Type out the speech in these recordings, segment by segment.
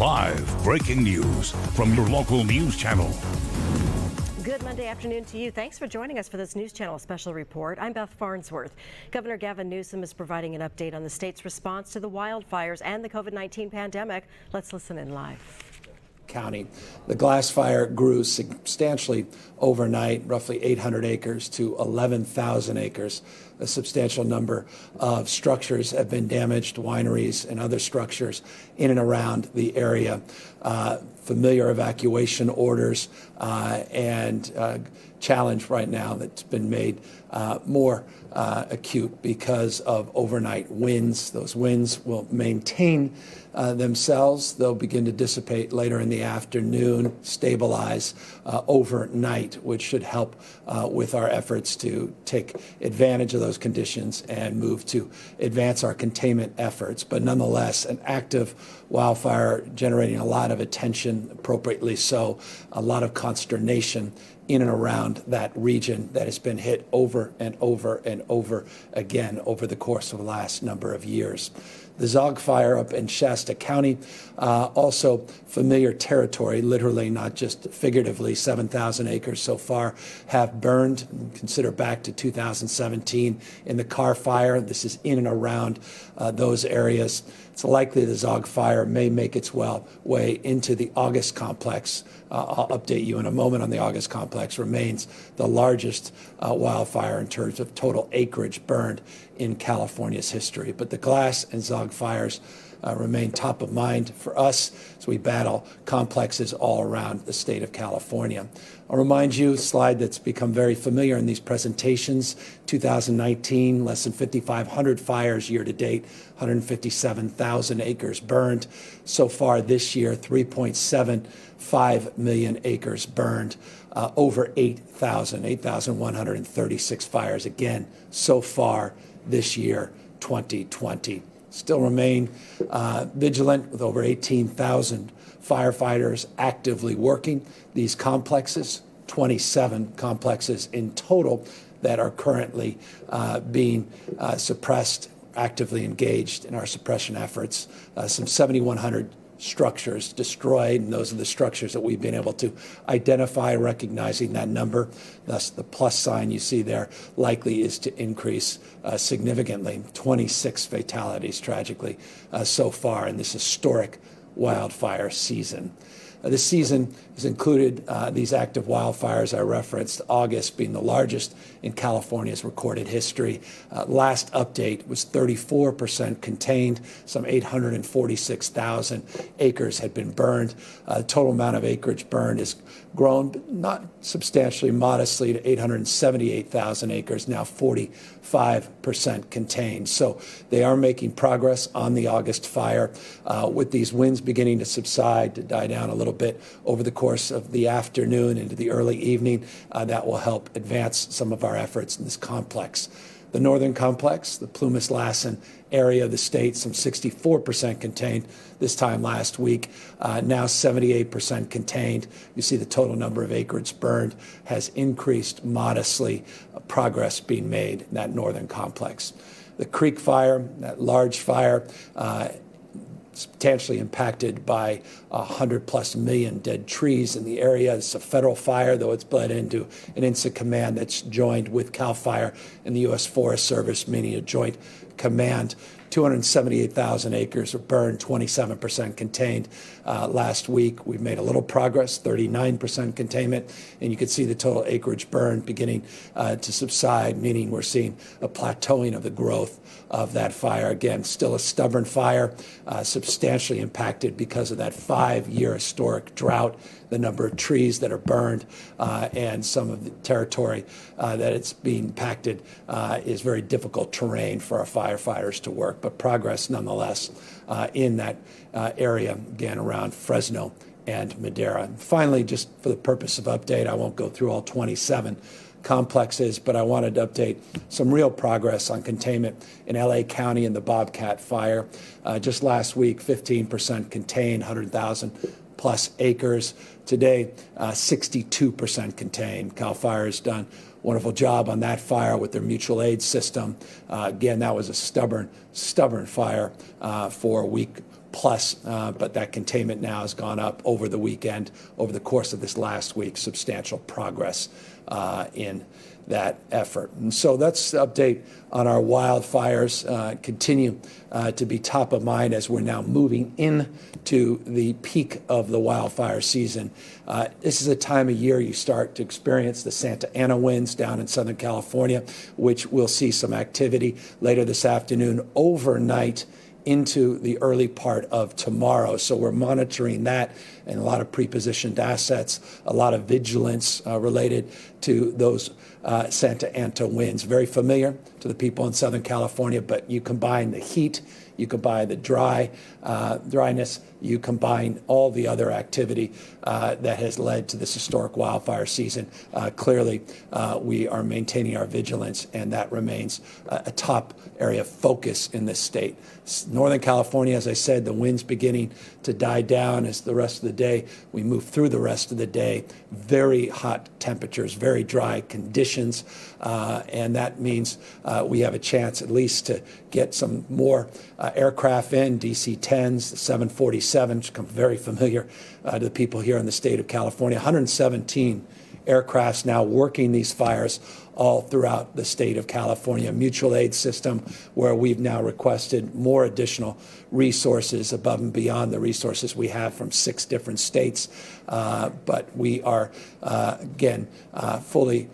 Live breaking news from your local news channel. Good Monday afternoon to you. Thanks for joining us for this News Channel special report. I'm Beth Farnsworth. Governor Gavin Newsom is providing an update on the state's response to the wildfires and the COVID-19 pandemic. Let's listen in live. County. The glass fire grew substantially overnight, roughly 800 acres to 11,000 acres. A substantial number of structures have been damaged, wineries and other structures in and around the area. Familiar evacuation orders and challenge right now that's been made more acute because of overnight winds. Those winds will maintain themselves. They'll begin to dissipate later in the afternoon, stabilize overnight, which should help with our efforts to take advantage of those conditions and move to advance our containment efforts. But nonetheless, an active wildfire generating a lot of attention, appropriately so, a lot of consternation in and around that region that has been hit over and over and over again over the course of the last number of years. The Zog fire up in Shasta County, also familiar territory, literally, not just figuratively. 7,000 acres so far have burned. Consider back to 2017 in the Carr fire. This is in and around those areas. It's likely the Zog fire may make its way into the August complex. I'll update you in a moment on the August complex. Remains the largest wildfire in terms of total acreage burned in California's history. But the glass and Zog fires remain top of mind for us as we battle complexes all around the state of California. I'll remind you, a slide that's become very familiar in these presentations, 2019, less than 5,500 fires year to date, 157,000 acres burned. So far this year, 3.75 million acres burned, over 8,136 fires again so far this year, 2020. Still remain vigilant with over 18,000 firefighters actively working these complexes, 27 complexes in total that are currently being suppressed, actively engaged in our suppression efforts. Some 7,100 structures destroyed, and those are the structures that we've been able to identify, recognizing that number. Thus, the plus sign you see there likely is to increase significantly. 26 fatalities, tragically, so far in this historic wildfire season. This season has included these active wildfires I referenced, August being the largest in California's recorded history. Last update was 34% contained. Some 846,000 acres had been burned. The total amount of acreage burned has grown, but not substantially, modestly, to 878,000 acres, now 45% contained. So they are making progress on the August fire, with these winds beginning to subside, to die down a little bit over the course of the afternoon into the early evening. That will help advance some of our efforts in this complex. The northern complex, the Plumas-Lassen area of the state, some 64% contained this time last week, now 78% contained. You see the total number of acres burned has increased modestly, progress being made in that northern complex. The Creek fire, that large fire, substantially impacted by 100+ million dead trees in the area. It's a federal fire, though it's bled into an incident command that's joined with CAL FIRE and the U.S. Forest Service, meaning a joint command. 278,000 acres were burned, 27% contained. Last week, we've made a little progress, 39% containment, and you can see the total acreage burned beginning to subside, meaning we're seeing a plateauing of the growth of that fire. Again, still a stubborn fire, substantially impacted because of that 5-year historic drought, the number of trees that are burned, and some of the territory that it's being impacted is very difficult terrain for our firefighters to work, but progress nonetheless in that area, again, around Fresno and Madera. And finally, just for the purpose of update, I won't go through all 27 complexes, but I wanted to update some real progress on containment in LA County and the Bobcat fire. Just last week, 15% contained, 100,000+ acres. Today, 62% contained. CAL FIRE has done a wonderful job on that fire with their mutual aid system. Again, that was a stubborn fire for a week plus, but that containment now has gone up over the weekend, over the course of this last week, substantial progress in that effort. And so that's the update on our wildfires. Continue to be top of mind as we're now moving into the peak of the wildfire season. This is a time of year you start to experience the Santa Ana winds down in Southern California, which we'll see some activity later this afternoon, overnight into the early part of tomorrow. So we're monitoring that and a lot of prepositioned assets, a lot of vigilance related to those Santa Ana winds. Very familiar to the people in Southern California, but you combine the heat, you combine the dryness, you combine all the other activity that has led to this historic wildfire season. Clearly, we are maintaining our vigilance, and that remains a top area of focus in this state. Northern California, as I said, the winds beginning to die down as the rest of the day. We move through the rest of the day. Very hot temperatures, very dry conditions, and that means we have a chance at least to get some more aircraft in, DC-10s, the 747s, become very familiar to the people here in the state of California. 117 aircrafts now working these fires all throughout the state of California. Mutual aid system where we've now requested more additional resources above and beyond the resources we have from 6 different states. But we are, again, fully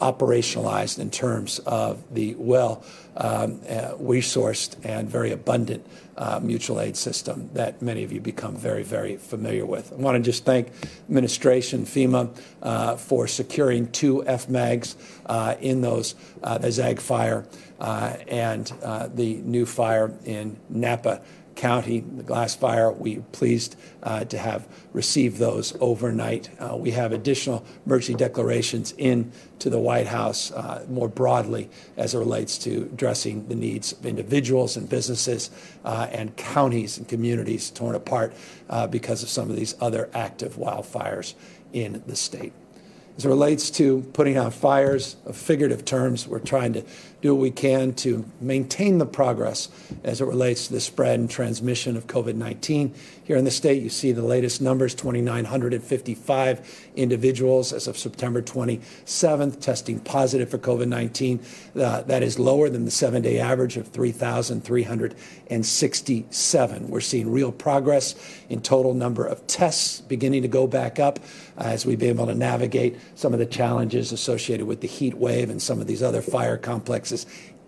operationalized in terms of the resourced and very abundant mutual aid system that many of you become very, very familiar with. I want to just thank administration, FEMA, for securing 2 FMAGs in those, the Zag fire and the new fire in Napa County, the glass fire. We're pleased to have received those overnight. We have additional emergency declarations into the White House more broadly as it relates to addressing the needs of individuals and businesses and counties and communities torn apart because of some of these other active wildfires in the state. As it relates to putting out fires, of figurative terms, we're trying to do what we can to maintain the progress as it relates to the spread and transmission of COVID-19. Here in the state, you see the latest numbers, 2,955 individuals as of September 27th testing positive for COVID-19. That is lower than the 7-day average of 3,367. We're seeing real progress in total number of tests beginning to go back up as we've been able to navigate some of the challenges associated with the heat wave and some of these other fire complexes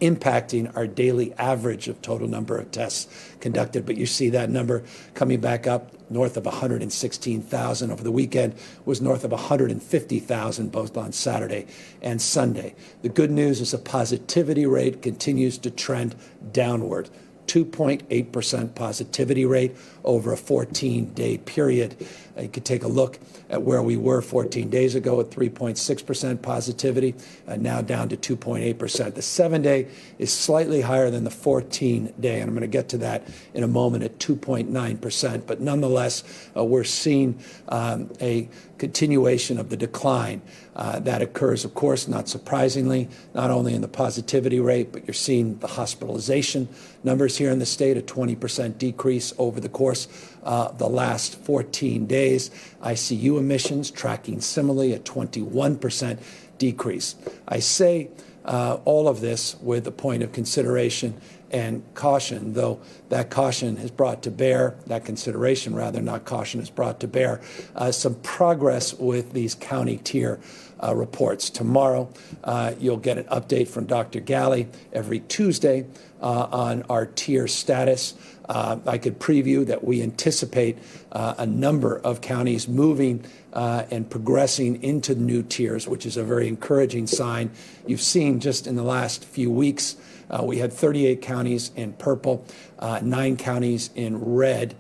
impacting our daily average of total number of tests conducted. But you see that number coming back up north of 116,000 over the weekend, was north of 150,000 both on Saturday and Sunday. The good news is the positivity rate continues to trend downward. 2.8% positivity rate over a 14-day period. You could take a look at where we were 14 days ago at 3.6% positivity, now down to 2.8%. The 7-day is slightly higher than the 14-day, and I'm going to get to that in a moment at 2.9%. But nonetheless, we're seeing a continuation of the decline that occurs, of course, not surprisingly, not only in the positivity rate, but you're seeing the hospitalization numbers here in the state, a 20% decrease over the course of the last 14 days. ICU admissions tracking similarly, a 21% decrease. I say all of this with a point of consideration and caution, though that caution has brought to bear, that consideration rather, not caution, has brought to bear some progress with these county tier reports. Tomorrow, you'll get an update from Dr. Galley every Tuesday on our tier status. I could preview that we anticipate a number of counties moving and progressing into new tiers, which is a very encouraging sign. You've seen just in the last few weeks, we had 38 counties in purple, 9 counties in red.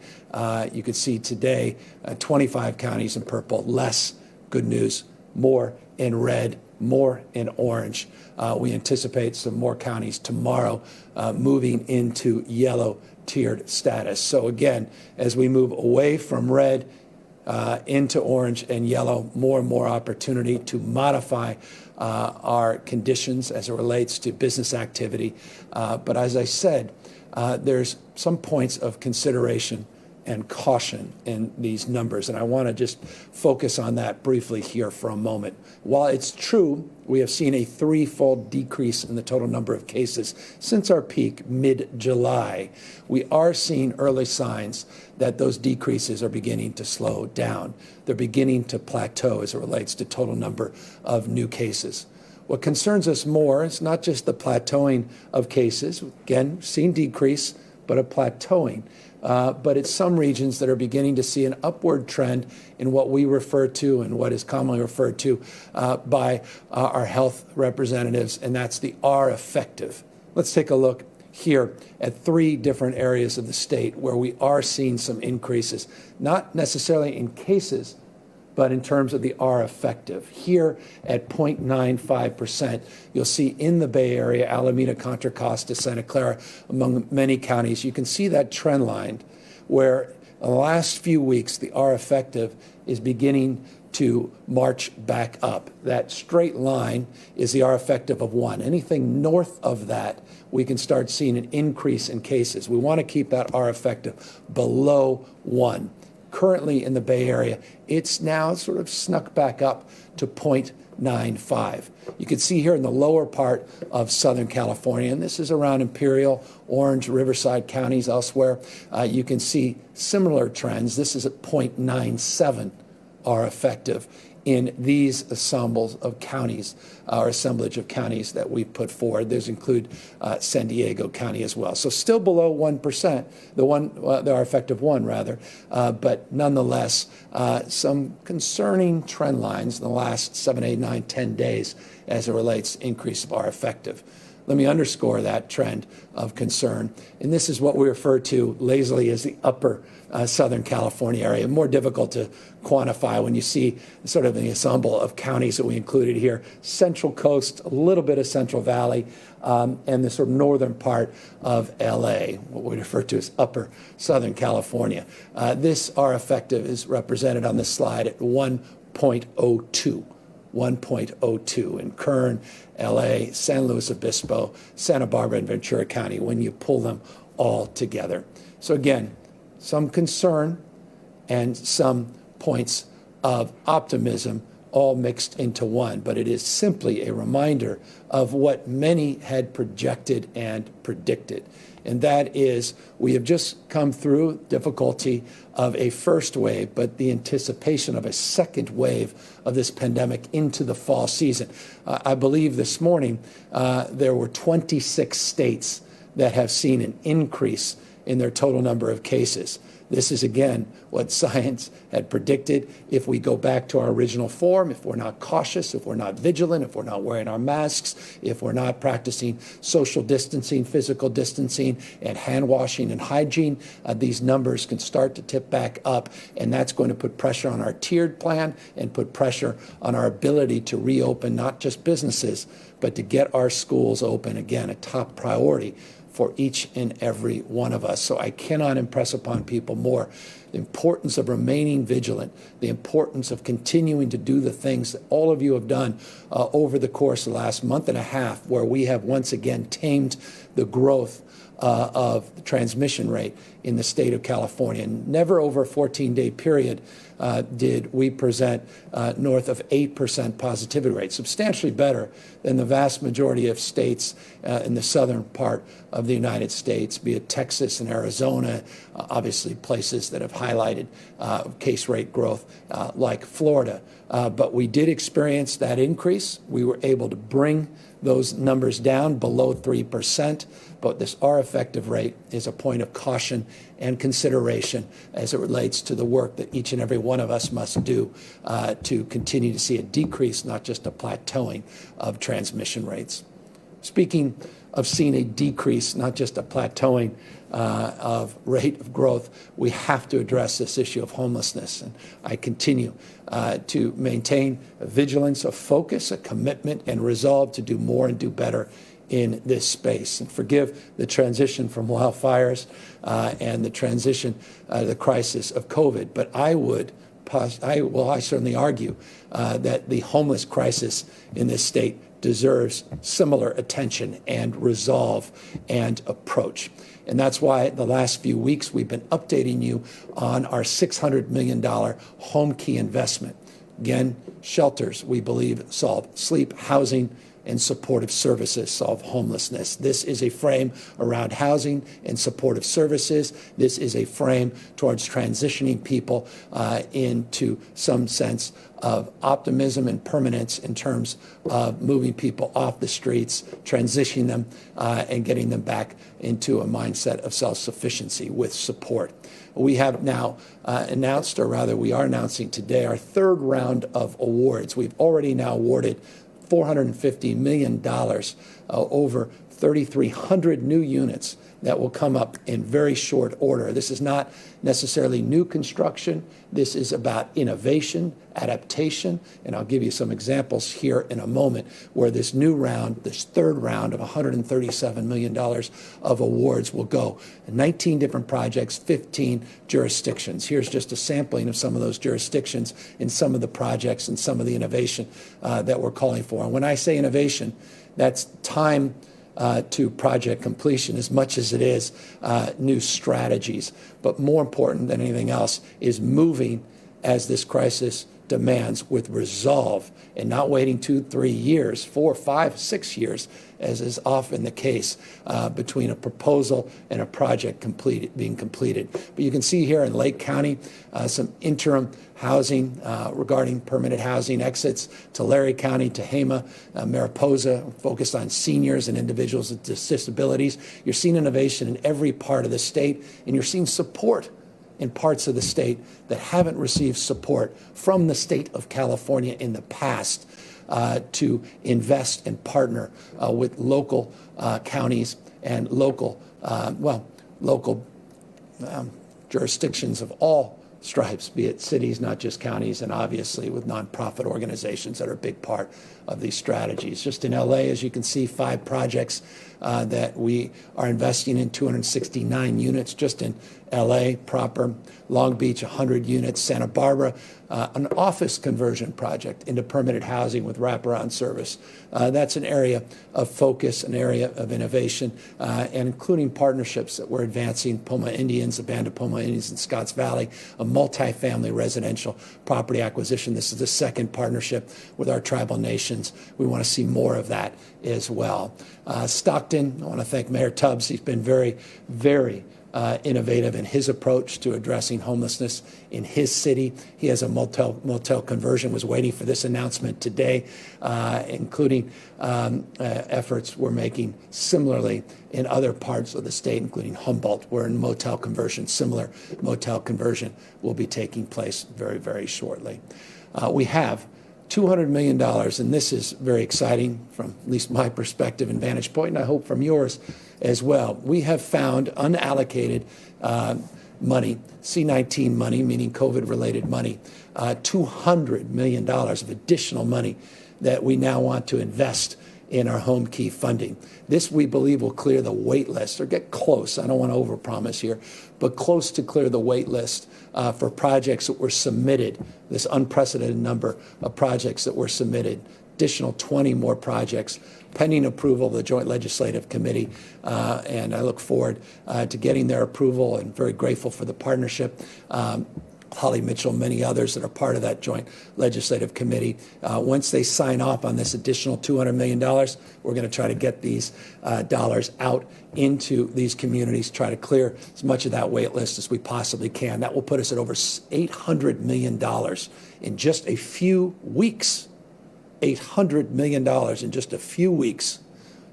You could see today 25 counties in purple, less, good news, more in red, more in orange. We anticipate some more counties tomorrow moving into yellow tiered status. So again, as we move away from red into orange and yellow, more and more opportunity to modify our conditions as it relates to business activity. But as I said, there's some points of consideration and caution in these numbers, and I want to just focus on that briefly here for a moment. While it's true we have seen a threefold decrease in the total number of cases since our peak mid-July, we are seeing early signs that those decreases are beginning to slow down. They're beginning to plateau as it relates to total number of new cases. What concerns us more is not just the plateauing of cases, again, seen decrease, but a plateauing. But it's some regions that are beginning to see an upward trend in what we refer to and what is commonly referred to by our health representatives, and that's the R effective. Let's take a look here at 3 different areas of the state where we are seeing some increases, not necessarily in cases, but in terms of the R effective. Here at 0.95%, you'll see in the Bay Area, Alameda, Contra Costa, Santa Clara, among many counties, you can see that trend line where in the last few weeks, the R effective is beginning to march back up. That straight line is the R effective of 1. Anything north of that, we can start seeing an increase in cases. We want to keep that R effective below 1. Currently in the Bay Area, it's now sort of snuck back up to 0.95. You can see here in the lower part of Southern California, and this is around Imperial, Orange, Riverside counties, elsewhere, you can see similar trends. This is at 0.97 are effective in these ensembles of counties, or assemblage of counties that we've put forward. Those include San Diego County as well. So still below 1%, the R effective 1 rather, but nonetheless, some concerning trend lines in the last 7, 8, 9, 10 days as it relates to increase of R effective. Let me underscore that trend of concern. And this is what we refer to lazily as the upper Southern California area. More difficult to quantify when you see sort of the ensemble of counties that we included here. Central Coast, a little bit of Central Valley, and the sort of northern part of LA, what we refer to as upper Southern California. This R effective is represented on this slide at 1.02. 1.02 in Kern, LA, San Luis Obispo, Santa Barbara, and Ventura County when you pull them all together. So again, some concern and some points of optimism all mixed into one, but it is simply a reminder of what many had projected and predicted. And that is, we have just come through difficulty of a first wave, but the anticipation of a second wave of this pandemic into the fall season. I believe this morning there were 26 states that have seen an increase in their total number of cases. This is, again, what science had predicted. If we go back to our original form, if we're not cautious, if we're not vigilant, if we're not wearing our masks, if we're not practicing social distancing, physical distancing, and hand washing and hygiene, these numbers can start to tip back up, and that's going to put pressure on our tiered plan and put pressure on our ability to reopen not just businesses, but to get our schools open, again, a top priority for each and every one of us. So I cannot impress upon people more the importance of remaining vigilant, the importance of continuing to do the things that all of you have done over the course of the last month and a half, where we have once again tamed the growth of the transmission rate in the state of California. Never over a 14-day period did we present north of 8% positivity rate, substantially better than the vast majority of states in the southern part of the United States, be it Texas and Arizona, obviously places that have highlighted case rate growth like Florida. But we did experience that increase. We were able to bring those numbers down below 3%, but this R effective rate is a point of caution and consideration as it relates to the work that each and every one of us must do to continue to see a decrease, not just a plateauing of transmission rates. Speaking of seeing a decrease, not just a plateauing of rate of growth, we have to address this issue of homelessness. And I continue to maintain a vigilance, a focus, a commitment, and resolve to do more and do better in this space. And forgive the transition from wildfires and the transition, the crisis of COVID, but I certainly argue that the homeless crisis in this state deserves similar attention and resolve and approach. And that's why the last few weeks we've been updating you on our $600 million home key investment. Again, shelters, we believe, solve sleep, housing, and supportive services, solve homelessness. This is a frame around housing and supportive services. This is a frame towards transitioning people into some sense of optimism and permanence in terms of moving people off the streets, transitioning them, and getting them back into a mindset of self-sufficiency with support. We have now announced, or rather we are announcing today, our third round of awards. We've already now awarded $450 million, over 3,300 new units that will come up in very short order. This is not necessarily new construction. This is about innovation, adaptation, and I'll give you some examples here in a moment where this new round, this third round of $137 million of awards will go. 19 different projects, 15 jurisdictions. Here's just a sampling of some of those jurisdictions and some of the projects and some of the innovation that we're calling for. And when I say innovation, that's time to project completion as much as it is new strategies. But more important than anything else is moving as this crisis demands with resolve and not waiting 2, 3 years, 4, 5, 6 years, as is often the case between a proposal and a project being completed. But you can see here in Lake County some interim housing regarding permanent housing exits to Larry County, Tehama, Mariposa, focused on seniors and individuals with disabilities. You're seeing innovation in every part of the state, and you're seeing support in parts of the state that haven't received support from the state of California in the past to invest and partner with local counties and local jurisdictions of all stripes, be it cities, not just counties, and obviously with nonprofit organizations that are a big part of these strategies. Just in LA, as you can see, 5 projects that we are investing in, 269 units just in LA proper, Long Beach, 100 units, Santa Barbara, an office conversion project into permanent housing with wraparound service. That's an area of focus, an area of innovation, and including partnerships that we're advancing, Poma Indians, the Band of Poma Indians in Scotts Valley, a multifamily residential property acquisition. This is the second partnership with our tribal nations. We want to see more of that as well. Stockton, I want to thank Mayor Tubbs. He's been very, very innovative in his approach to addressing homelessness in his city. He has a motel conversion, was waiting for this announcement today, including efforts we're making similarly in other parts of the state, including Humboldt, where in motel conversion, similar motel conversion will be taking place very, very shortly. We have $200 million, and this is very exciting from at least my perspective and vantage point, and I hope from yours as well. We have found unallocated money, C-19 money, meaning COVID-related money, $200 million of additional money that we now want to invest in our home key funding. This, we believe, will clear the wait list, or get close. I don't want to overpromise here, but close to clear the wait list for projects that were submitted, this unprecedented number of projects that were submitted, additional 20 more projects pending approval of the Joint Legislative Committee, and I look forward to getting their approval and very grateful for the partnership. Holly Mitchell, many others that are part of that Joint Legislative Committee. Once they sign off on this additional $200 million, we're going to try to get these dollars out into these communities, try to clear as much of that wait list as we possibly can. That will put us at over $800 million in just a few weeks. $800 million in just a few weeks,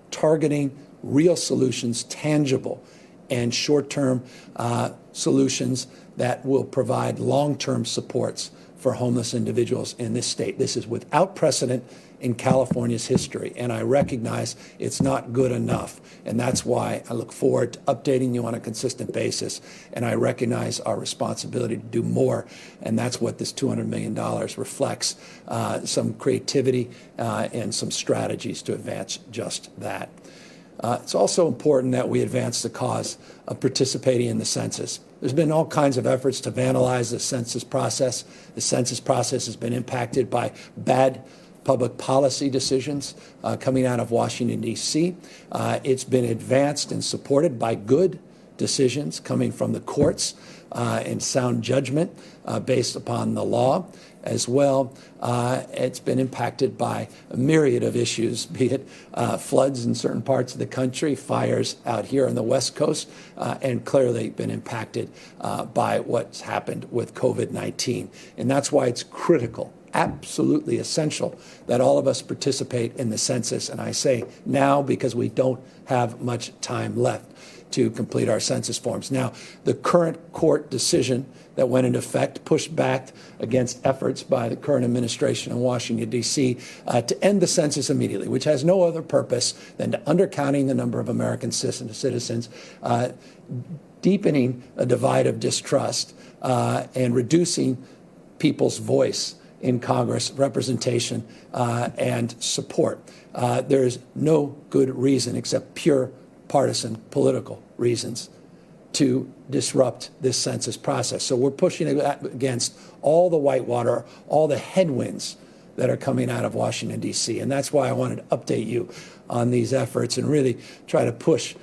targeting real solutions, tangible and short-term solutions that will provide long-term supports for homeless individuals in this state. This is without precedent in California's history, and I recognize it's not good enough, and that's why I look forward to updating you on a consistent basis, and I recognize our responsibility to do more, and that's what this $200 million reflects, some creativity and some strategies to advance just that. It's also important that we advance the cause of participating in the census. There's been all kinds of efforts to vandalize the census process. The census process has been impacted by bad public policy decisions coming out of Washington, D.C. It's been advanced and supported by good decisions coming from the courts and sound judgment based upon the law. As well, it's been impacted by a myriad of issues, be it floods in certain parts of the country, fires out here on the West Coast, and clearly been impacted by what's happened with COVID-19. And that's why it's critical, absolutely essential, that all of us participate in the census. And I say now because we don't have much time left to complete our census forms. Now, the current court decision that went into effect pushed back against efforts by the current administration in Washington, D.C. To end the census immediately, which has no other purpose than to undercounting the number of American citizens, deepening a divide of distrust, and reducing people's voice in Congress, representation, and support. There is no good reason except pure partisan political reasons to disrupt this census process. So we're pushing against all the whitewater, all the headwinds that are coming out of Washington, D.C. And that's why I wanted to update you on these efforts and really try to push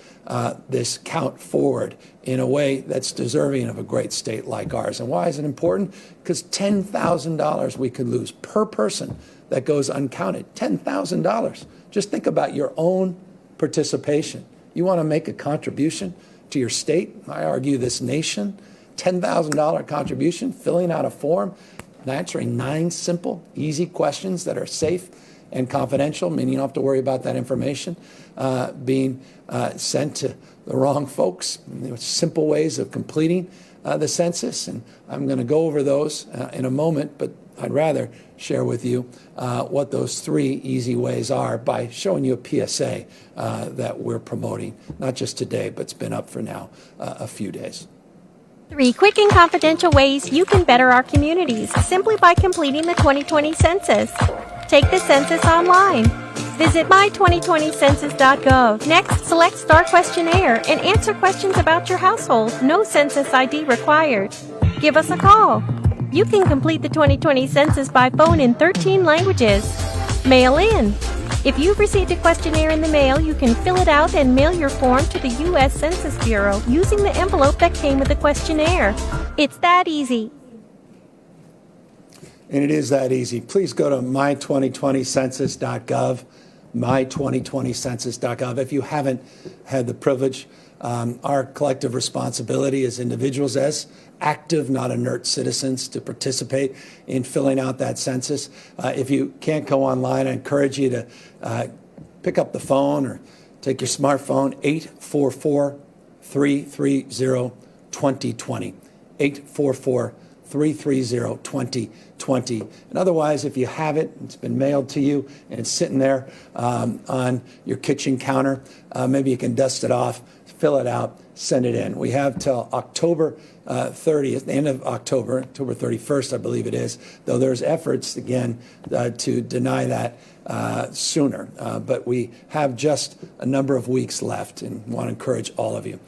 this count forward in a way that's deserving of a great state like ours. And why is it important? Because $10,000 we could lose per person that goes uncounted. $10,000. Just think about your own participation. You want to make a contribution to your state, I argue this nation, $10,000 contribution, filling out a form, and answering 9 simple, easy questions that are safe and confidential, meaning you don't have to worry about that information being sent to the wrong folks. There are simple ways of completing the census, and I'm going to go over those in a moment, but I'd rather share with you what those 3 easy ways are by showing you a PSA that we're promoting, not just today, but it's been up for now a few days. 3 quick and confidential ways you can better our communities simply by completing the 2020 census. Take the census online. Visit my2020census.gov. Next, select Start Questionnaire and answer questions about your household. No census ID required. Give us a call. You can complete the 2020 census by phone in 13 languages. Mail in. If you've received a questionnaire in the mail, you can fill it out and mail your form to the U.S. Census Bureau using the envelope that came with the questionnaire. It's that easy. And it is that easy. Please go to my2020census.gov, my2020census.gov. If you haven't had the privilege, our collective responsibility as individuals, as active, not inert citizens, to participate in filling out that census. If you can't go online, I encourage you to pick up the phone or take your smartphone, 844-330-2020, 844-330-2020. And otherwise, if you have it, it's been mailed to you, and it's sitting there on your kitchen counter, maybe you can dust it off, fill it out, send it in. We have till October 30th, the end of October, October 31st, I believe it is, though there's efforts, again, to deny that sooner. But we have just a number of weeks left and want to encourage all of you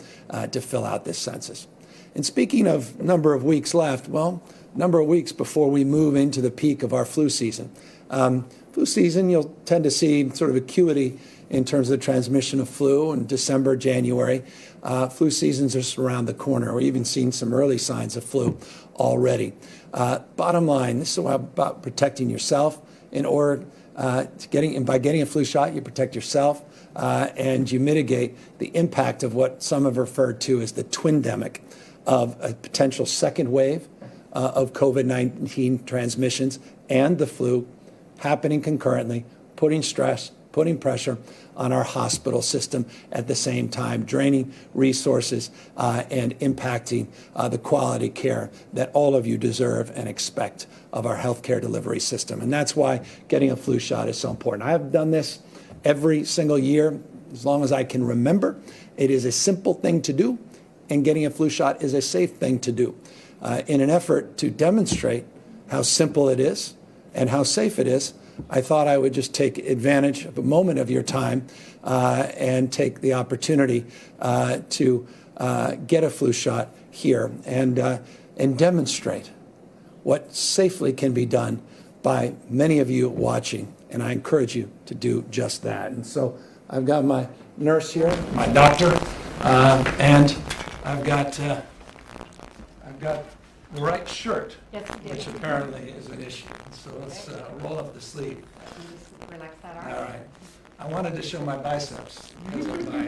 to fill out this census. And speaking of number of weeks left, well, number of weeks before we move into the peak of our flu season. Flu season, you'll tend to see sort of acuity in terms of the transmission of flu in December, January. Flu season's just around the corner. We're even seeing some early signs of flu already. Bottom line, this is about protecting yourself in order by getting a flu shot, you protect yourself and you mitigate the impact of what some have referred to as the twindemic of a potential second wave of COVID-19 transmissions and the flu happening concurrently, putting stress, putting pressure on our hospital system at the same time, draining resources and impacting the quality care that all of you deserve and expect of our healthcare delivery system. And that's why getting a flu shot is so important. I have done this every single year as long as I can remember. It is a simple thing to do, and getting a flu shot is a safe thing to do. In an effort to demonstrate how simple it is and how safe it is, I thought I would just take advantage of a moment of your time and take the opportunity to get a flu shot here and demonstrate what safely can be done by many of you watching. And I encourage you to do just that. And so I've got my nurse here, my doctor, and I've got the right shirt, Yes, you which did. apparently is an issue. So let's roll up the sleeve. Just relax that arm. All right. I wanted to show my biceps, but I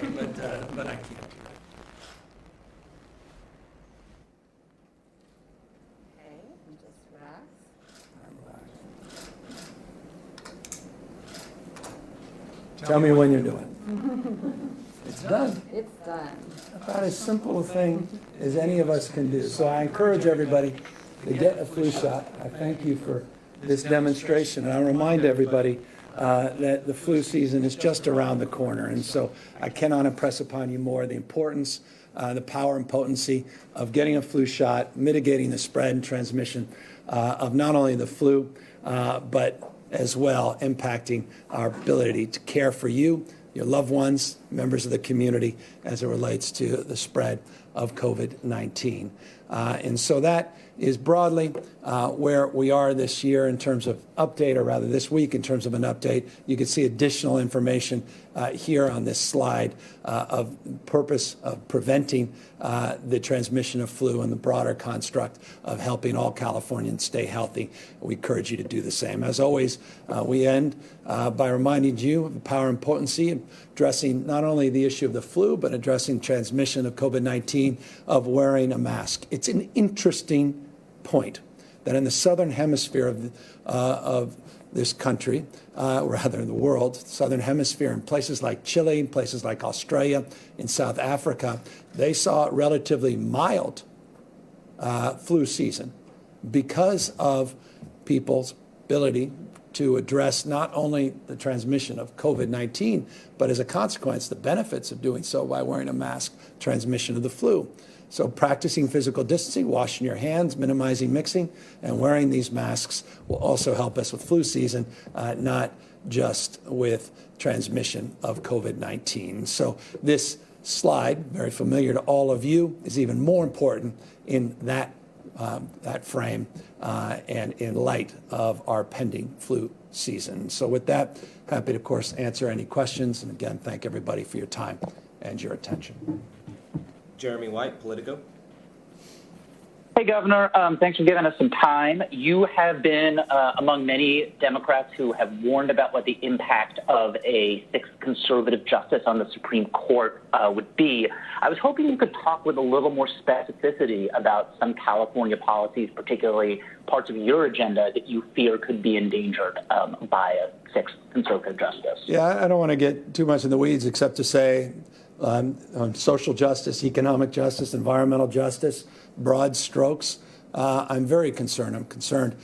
can't do that. Okay, and just relax. Tell me when you're doing. It's done. It's done. About as simple a thing as any of us can do. So I encourage everybody to get a flu shot. I thank you for this demonstration. And I remind everybody that the flu season is just around the corner. And so I cannot impress upon you more the importance, the power and potency of getting a flu shot, mitigating the spread and transmission of not only the flu, but as well impacting our ability to care for you, your loved ones, members of the community, as it relates to the spread of COVID-19. And so that is broadly where we are this year in terms of update, or rather this week in terms of an update. You can see additional information here on this slide of purpose of preventing the transmission of flu and the broader construct of helping all Californians stay healthy. We encourage you to do the same. As always, we end by reminding you of the power and potency of addressing not only the issue of the flu, but addressing transmission of COVID-19 of wearing a mask. It's an interesting point that in the southern hemisphere of this country, rather the world, southern hemisphere, in places like Chile, in places like Australia, in South Africa, they saw a relatively mild flu season because of people's ability to address not only the transmission of COVID-19, but as a consequence, the benefits of doing so by wearing a mask, transmission of the flu. So practicing physical distancing, washing your hands, minimizing mixing, and wearing these masks will also help us with flu season, not just with transmission of COVID-19. So this slide, very familiar to all of you, is even more important in that frame and in light of our pending flu season. So with that, happy to, of course, answer any questions. And again, thank everybody for your time and your attention. Jeremy White, Politico. Hey, Governor. Thanks for giving us some time. You have been among many Democrats who have warned about what the impact of a sixth conservative justice on the Supreme Court would be. I was hoping you could talk with a little more specificity about some California policies, particularly parts of your agenda that you fear could be endangered by a sixth conservative justice. Yeah, I don't want to get too much in the weeds, except to say on social justice, economic justice, environmental justice, broad strokes, I'm very concerned. I'm concerned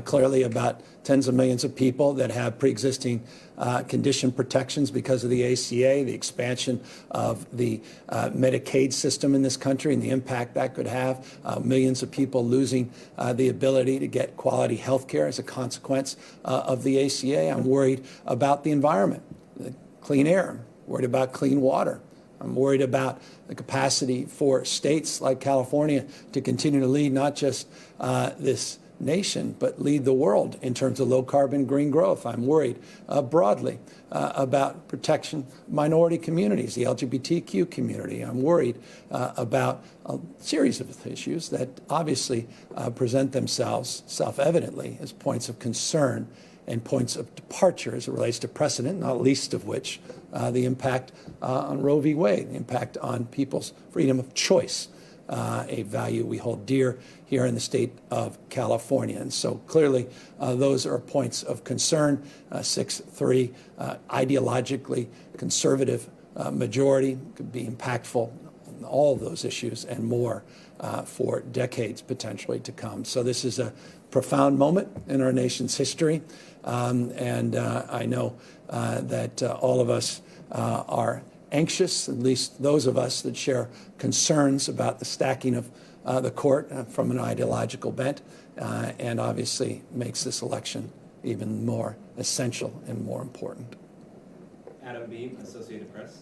clearly about tens of millions of people that have pre-existing condition protections because of the ACA, the expansion of the Medicaid system in this country and the impact that could have, millions of people losing the ability to get quality health care as a consequence of the ACA. I'm worried about the environment, the clean air, I'm worried about clean water. I'm worried about the capacity for states like California to continue to lead not just this nation, but lead the world in terms of low-carbon green growth. I'm worried broadly about protection of minority communities, the LGBTQ community. I'm worried about a series of issues that obviously present themselves self-evidently as points of concern and points of departure as it relates to precedent, not least of which the impact on Roe v. Wade, the impact on people's freedom of choice, a value we hold dear here in the state of California. And so clearly those are points of concern. 6-3, ideologically conservative majority could be impactful on all of those issues and more for decades potentially to come. So this is a profound moment in our nation's history. And I know that all of us are anxious, at least those of us that share concerns about the stacking of the court from an ideological bent, and obviously makes this election even more essential and more important. Adam Beam, Associated Press.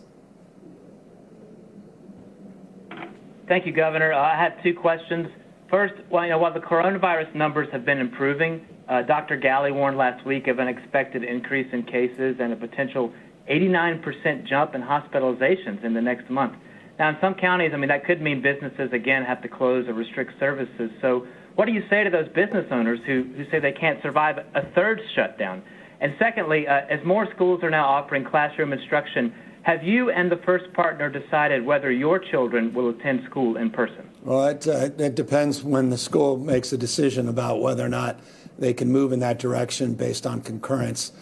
Thank you, Governor. I have two questions. First, while the coronavirus numbers have been improving, Dr. Galley warned last week of an expected increase in cases and a potential 89% jump in hospitalizations in the next month. Now, in some counties, I mean, that could mean businesses, again, have to close or restrict services. So what do you say to those business owners who say they can't survive a third shutdown? And secondly, as more schools are now offering classroom instruction, have you and the first partner decided whether your children will attend school in person? Well, it depends when the school makes a decision about whether or not they can move in that direction based on concurrence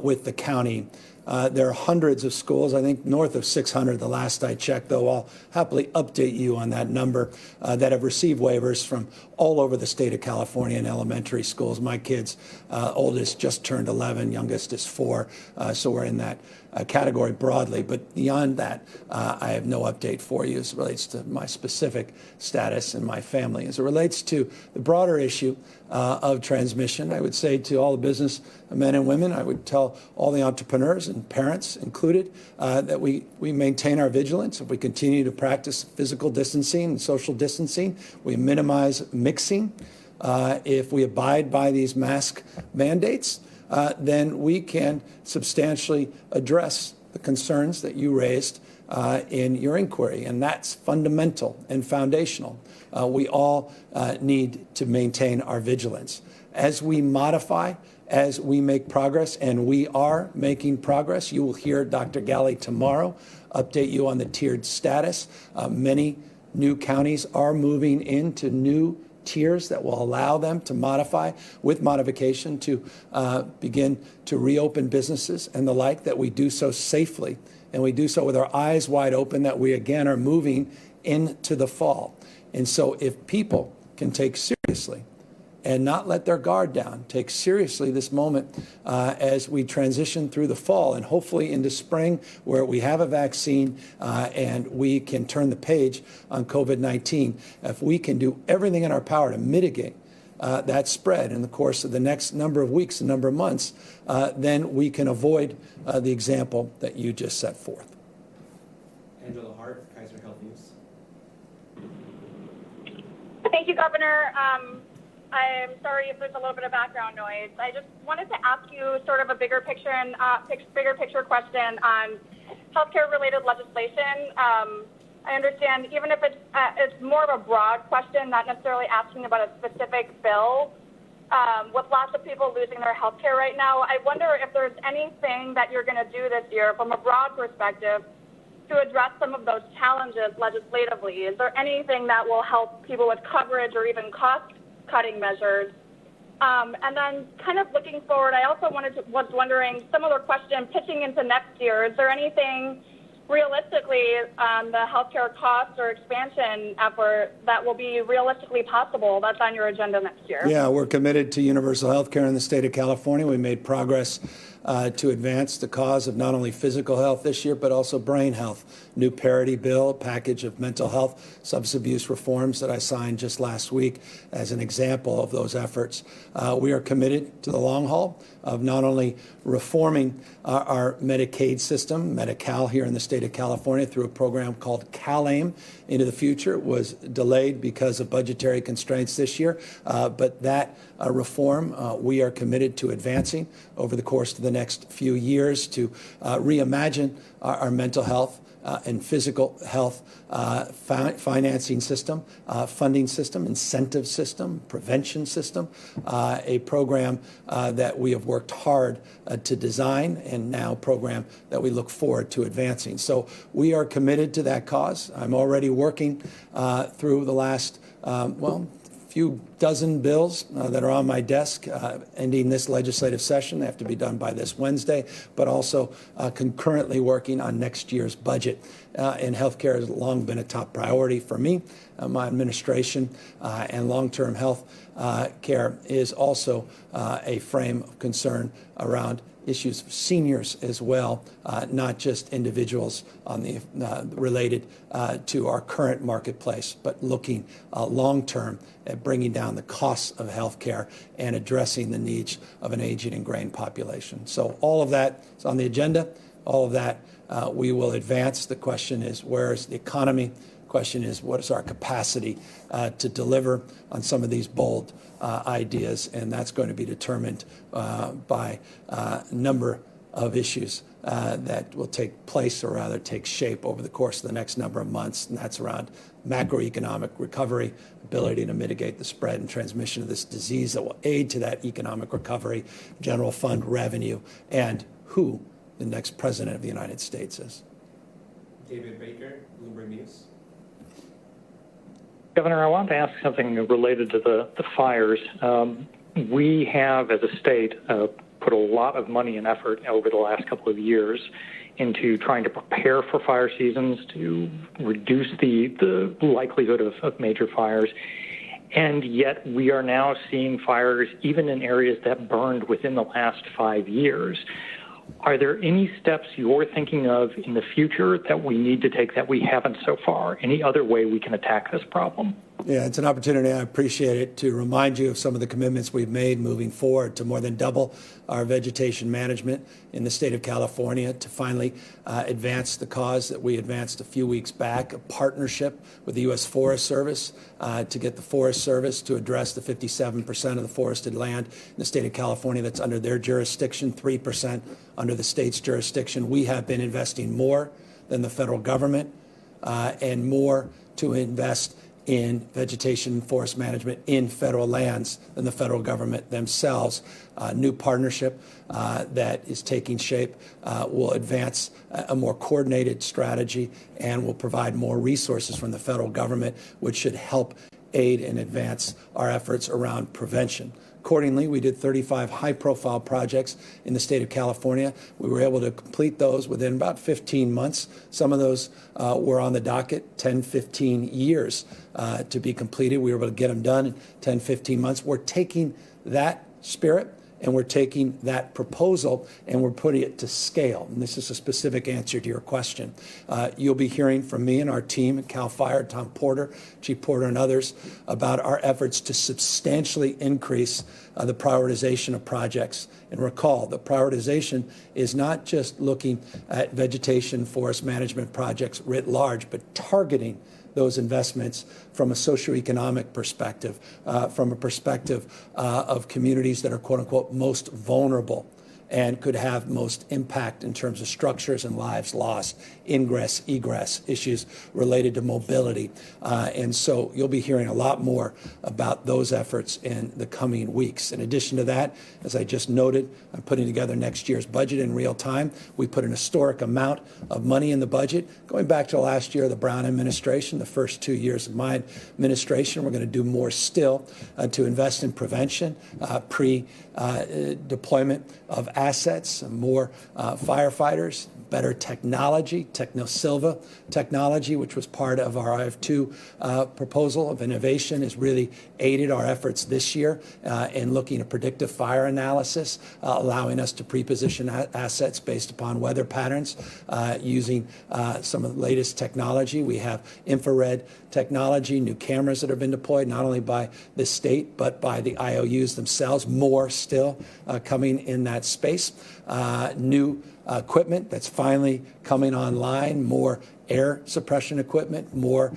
with the county. There are hundreds of schools, I think north of 600 the last I checked, though I'll happily update you on that number, that have received waivers from all over the state of California in elementary schools. My kids, oldest just turned 11, youngest is 4, so we're in that category broadly. But beyond that, I have no update for you as it relates to my specific status and my family. As it relates to the broader issue of transmission, I would say to all the business men and women, I would tell all the entrepreneurs and parents included that we maintain our vigilance. If we continue to practice physical distancing and social distancing, we minimize mixing. If we abide by these mask mandates, then we can substantially address the concerns that you raised in your inquiry, and that's fundamental and foundational. We all need to maintain our vigilance. As we modify, as we make progress, and we are making progress, you will hear Dr. Galley tomorrow update you on the tiered status. Many new counties are moving into new tiers that will allow them to modify with modification to begin to reopen businesses and the like, that we do so safely and we do so with our eyes wide open, that we again are moving into the fall. And so if people can take seriously and not let their guard down, take seriously this moment as we transition through the fall and hopefully into spring, where we have a vaccine and we can turn the page on COVID-19. If we can do everything in our power to mitigate that spread in the course of the next number of weeks and number of months, then we can avoid the example that you just set forth. Angela Hart, Kaiser Health News. Thank you, Governor. I'm sorry if there's a little bit of background noise. I just wanted to ask you sort of a bigger picture question on healthcare-related legislation. I understand even if it's more of a broad question, not necessarily asking about a specific bill. With lots of people losing their health care right now, I wonder if there's anything that you're going to do this year from a broad perspective to address some of those challenges legislatively. Is there anything that will help people with coverage or even cost-cutting measures? And then kind of looking forward, I also was wondering, similar question, pitching into next year, is there anything realistically on the healthcare cost or expansion effort that will be realistically possible that's on your agenda next year? Yeah, we're committed to universal health care in the state of California. We made progress to advance the cause of not only physical health this year, but also brain health. New parity bill, package of mental health, substance abuse reforms that I signed just last week as an example of those efforts. We are committed to the long haul of not only reforming our Medicaid system, Medi-Cal here in the state of California through a program called CalAIM into the future. It was delayed because of budgetary constraints this year, but that reform we are committed to advancing over the course of the next few years to reimagine our mental health and physical health financing system, funding system, incentive system, prevention system, a program that we have worked hard to design, and now a program that we look forward to advancing. So we are committed to that cause. I'm already working through the last, few dozen bills that are on my desk ending this legislative session. They have to be done by this Wednesday, but also concurrently working on next year's budget. And healthcare has long been a top priority for me, my administration, and long-term health care is also a frame of concern around issues of seniors as well, not just individuals on the related to our current marketplace, but looking long-term at bringing down the costs of health care and addressing the needs of an aging and graying population. So all of that is on the agenda. All of that we will advance. The question is, where is the economy? The question is, what is our capacity to deliver on some of these bold ideas? And that's going to be determined by a number of issues that will take place, or rather take shape, over the course of the next number of months, and that's around macroeconomic recovery, ability to mitigate the spread and transmission of this disease that will aid to that economic recovery, general fund revenue, and who the next president of the United States is. David Baker, Bloomberg News. Governor, I wanted to ask something related to the fires. We have, as a state, put a lot of money and effort over the last couple of years into trying to prepare for fire seasons, to reduce the likelihood of major fires. And yet we are now seeing fires even in areas that burned within the last 5 years. Are there any steps you're thinking of in the future that we need to take that we haven't so far? Any other way we can attack this problem? Yeah, it's an opportunity. I appreciate it to remind you of some of the commitments we've made moving forward to more than double our vegetation management in the state of California, to finally advance the cause that we advanced a few weeks back, a partnership with the U.S. Forest Service to get the Forest Service to address the 57% of the forested land in the state of California that's under their jurisdiction, 3% under the state's jurisdiction. We have been investing more than the federal government and more to invest in vegetation and forest management in federal lands than the federal government themselves. New partnership that is taking shape will advance a more coordinated strategy and will provide more resources from the federal government, which should help aid and advance our efforts around prevention. Accordingly, we did 35 high-profile projects in the state of California. We were able to complete those within about 15 months. Some of those were on the docket, 10, 15 years to be completed. We were able to get them done in 10, 15 months. We're taking that spirit and we're taking that proposal and we're putting it to scale. And this is a specific answer to your question. You'll be hearing from me and our team at CAL FIRE, Tom Porter, Chief Porter, and others about our efforts to substantially increase the prioritization of projects. And recall, the prioritization is not just looking at vegetation forest management projects writ large, but targeting those investments from a socioeconomic perspective, from a perspective of communities that are, quote unquote, most vulnerable and could have most impact in terms of structures and lives lost, ingress, egress, issues related to mobility. And so you'll be hearing a lot more about those efforts in the coming weeks. In addition to that, as I just noted, I'm putting together next year's budget in real time. We put an historic amount of money in the budget. Going back to last year, the Brown administration, the first 2 years of my administration, we're going to do more still to invest in prevention, pre-deployment of assets, more firefighters, better technology, Techno-Silva technology, which was part of our IF2 proposal of innovation, has really aided our efforts this year in looking at predictive fire analysis, allowing us to pre-position assets based upon weather patterns using some of the latest technology. We have infrared technology, new cameras that have been deployed not only by the state but by the IOUs themselves, more still coming in that space. New equipment that's finally coming online, more air suppression equipment, more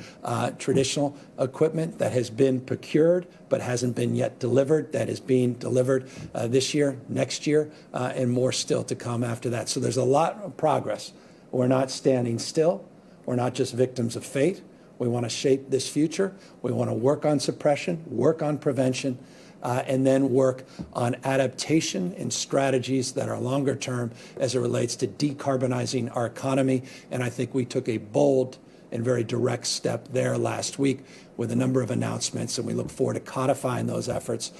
traditional equipment that has been procured but hasn't been yet delivered, that is being delivered this year, next year, and more still to come after that. So there's a lot of progress. We're not standing still. We're not just victims of fate. We want to shape this future. We want to work on suppression, work on prevention, and then work on adaptation and strategies that are longer term as it relates to decarbonizing our economy. And I think we took a bold and very direct step there last week with a number of announcements, and we look forward to codifying those efforts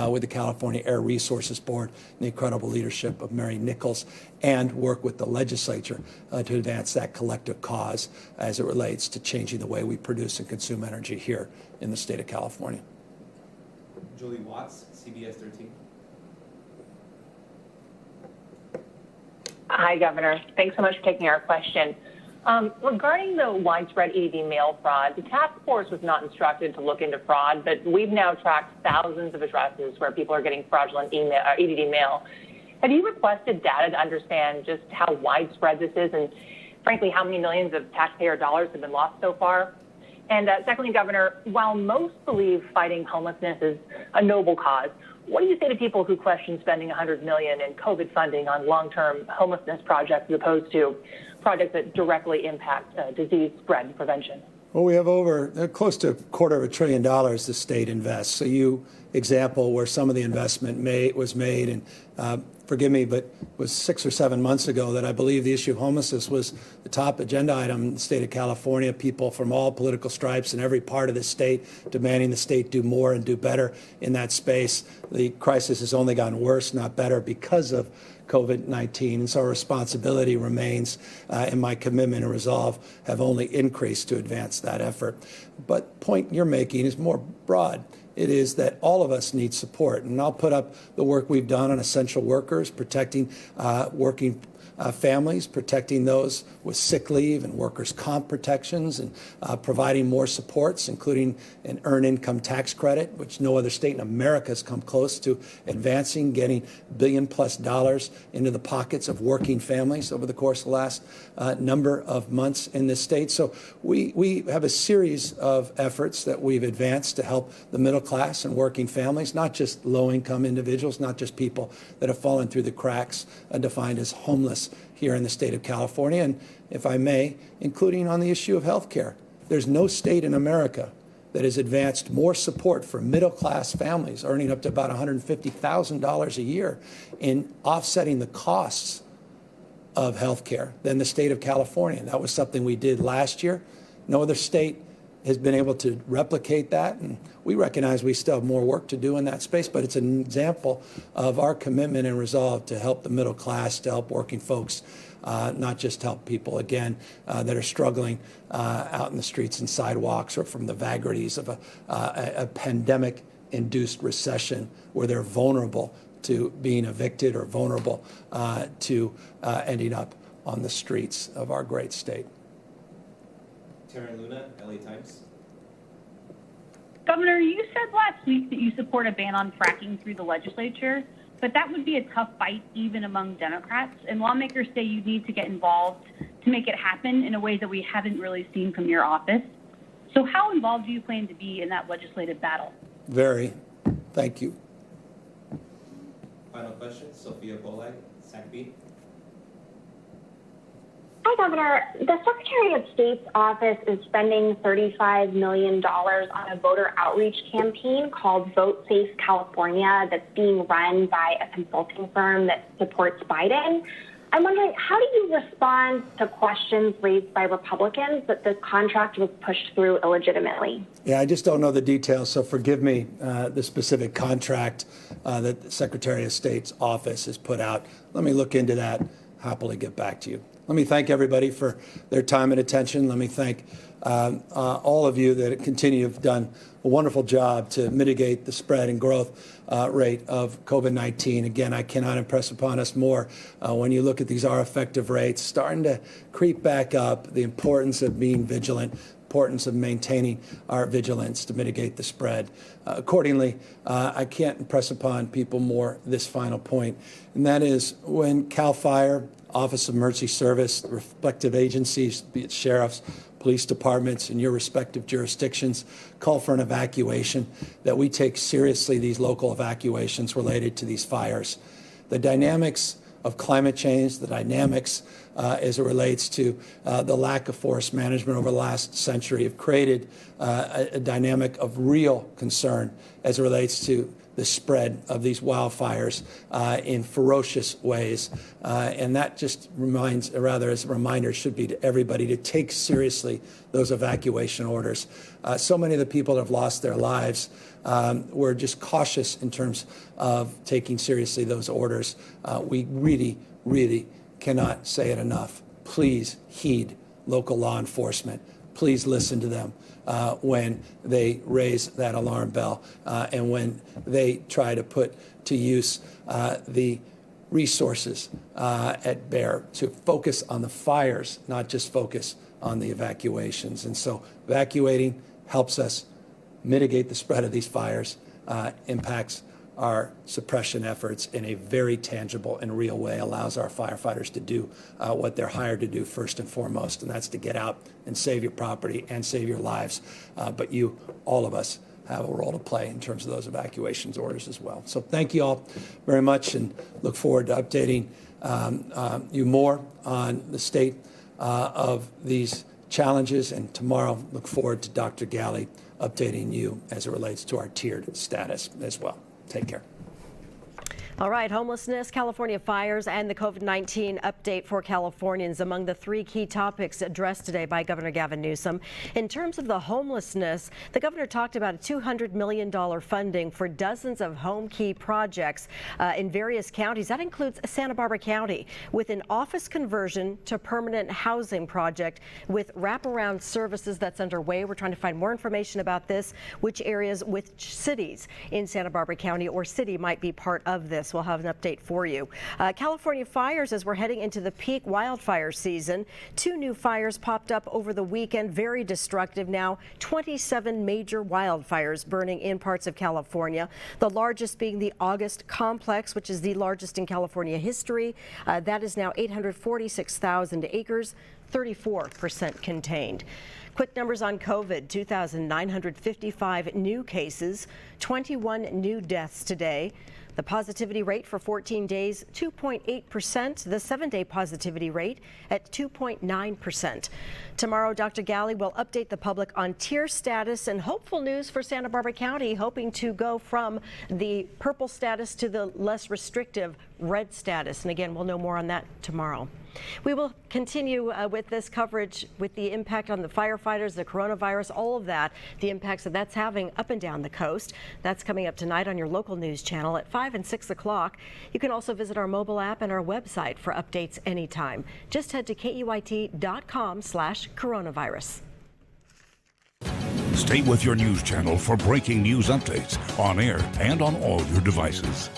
with the California Air Resources Board and the incredible leadership of Mary Nichols, and work with the legislature to advance that collective cause as it relates to changing the way we produce and consume energy here in the state of California. Julie Watts, CBS 13. Hi, Governor. Thanks so much for taking our question. Regarding the widespread EDD mail fraud, the task force was not instructed to look into fraud, but we've now tracked thousands of addresses where people are getting fraudulent EDD mail. Have you requested data to understand just how widespread this is and, frankly, how many millions of taxpayer dollars have been lost so far? And secondly, Governor, while most believe fighting homelessness is a noble cause, what do you say to people who question spending $100 million in COVID funding on long-term homelessness projects as opposed to projects that directly impact disease spread and prevention? Well, we have over close to $250 billion the state invests. So you example where some of the investment was made, and forgive me, but it was 6 or 7 months ago that I believe the issue of homelessness was the top agenda item in the state of California. People from all political stripes in every part of the state demanding the state do more and do better in that space. The crisis has only gotten worse, not better, because of COVID-19, and so our responsibility remains, and my commitment and resolve have only increased to advance that effort. But the point you're making is more broad. It is that all of us need support, and I'll put up the work we've done on essential workers, protecting working families, protecting those with sick leave and workers' comp protections, and providing more supports, including an earned income tax credit, which no other state in America has come close to advancing, getting $1 billion+ into the pockets of working families over the course of the last number of months in this state. So we have a series of efforts that we've advanced to help the middle class and working families, not just low-income individuals, not just people that have fallen through the cracks, defined as homeless here in the state of California, and if I may, including on the issue of health care. There's no state in America that has advanced more support for middle-class families earning up to about $150,000 a year in offsetting the costs of health care than the state of California. That was something we did last year. No other state has been able to replicate that, and we recognize we still have more work to do in that space, but it's an example of our commitment and resolve to help the middle class, to help working folks, not just help people, again, that are struggling out in the streets and sidewalks or from the vagaries of a pandemic-induced recession where they're vulnerable to being evicted or vulnerable to ending up on the streets of our great state. Taryn Luna, LA Times. Governor, you said last week that you support a ban on fracking through the legislature, but that would be a tough fight even among Democrats, and lawmakers say you need to get involved to make it happen in a way that we haven't really seen from your office. So how involved do you plan to be in that legislative battle? Very. Thank you. Final question, Sophia Bolag, SACB. Hi, Governor. The Secretary of State's office is spending $35 million on a voter outreach campaign called Vote Safe California that's being run by a consulting firm that supports Biden. I'm wondering, how do you respond to questions raised by Republicans that this contract was pushed through illegitimately? Yeah, I just don't know the details, so forgive me, the specific contract that the Secretary of State's office has put out. Let me look into that, happily get back to you. Let me thank everybody for their time and attention. Let me thank all of you that continue to have done a wonderful job to mitigate the spread and growth rate of COVID-19. Again, I cannot impress upon us more when you look at these R-effective rates starting to creep back up, the importance of being vigilant, importance of maintaining our vigilance to mitigate the spread. Accordingly, I can't impress upon people more this final point, and that is when CAL FIRE, Office of Emergency Service, the respective agencies, be it sheriffs, police departments in your respective jurisdictions, call for an evacuation, that we take seriously these local evacuations related to these fires. The dynamics of climate change, the dynamics as it relates to the lack of forest management over the last century have created a dynamic of real concern as it relates to the spread of these wildfires in ferocious ways. And that just reminds, or rather as a reminder, should be to everybody to take seriously those evacuation orders. So many of the people that have lost their lives were just cautious in terms of taking seriously those orders. We really, really cannot say it enough. Please heed local law enforcement. Please listen to them when they raise that alarm bell and when they try to put to use the resources at bear to focus on the fires, not just focus on the evacuations. And so evacuating helps us mitigate the spread of these fires, impacts our suppression efforts in a very tangible and real way, allows our firefighters to do what they're hired to do first and foremost, and that's to get out and save your property and save your lives. But you, all of us, have a role to play in terms of those evacuations orders as well. So thank you all very much, and look forward to updating you more on the state of these challenges. And tomorrow, look forward to Dr. Galley updating you as it relates to our tiered status as well. Take care. All right, homelessness, California fires, and the COVID-19 update for Californians among the three key topics addressed today by Governor Gavin Newsom. In terms of the homelessness, the governor talked about a $200 million funding for dozens of home key projects in various counties. That includes Santa Barbara County with an office conversion to permanent housing project with wraparound services that's underway. We're trying to find more information about this, which areas, which cities in Santa Barbara County or city might be part of this. We'll have an update for you. California fires as we're heading into the peak wildfire season. 2 new fires popped up over the weekend, very destructive now. 27 major wildfires burning in parts of California. The largest being the August complex, which is the largest in California history. That is now 846,000 acres, 34% contained. Quick numbers on COVID, 2,955 new cases, 21 new deaths today. The positivity rate for 14 days, 2.8%. The 7-day positivity rate at 2.9%. Tomorrow, Dr. Galley will update the public on tier status, and hopeful news for Santa Barbara County, hoping to go from the purple status to the less restrictive red status. And again, we'll know more on that tomorrow. We will continue with this coverage with the impact on the firefighters, the coronavirus, all of that, the impacts that that's having up and down the coast. That's coming up tonight on your local news channel at 5 and 6 o'clock. You can also visit our mobile app and our website for updates anytime. Just head to KEYT.com/coronavirus. Stay with your news channel for breaking news updates on air and on all your devices.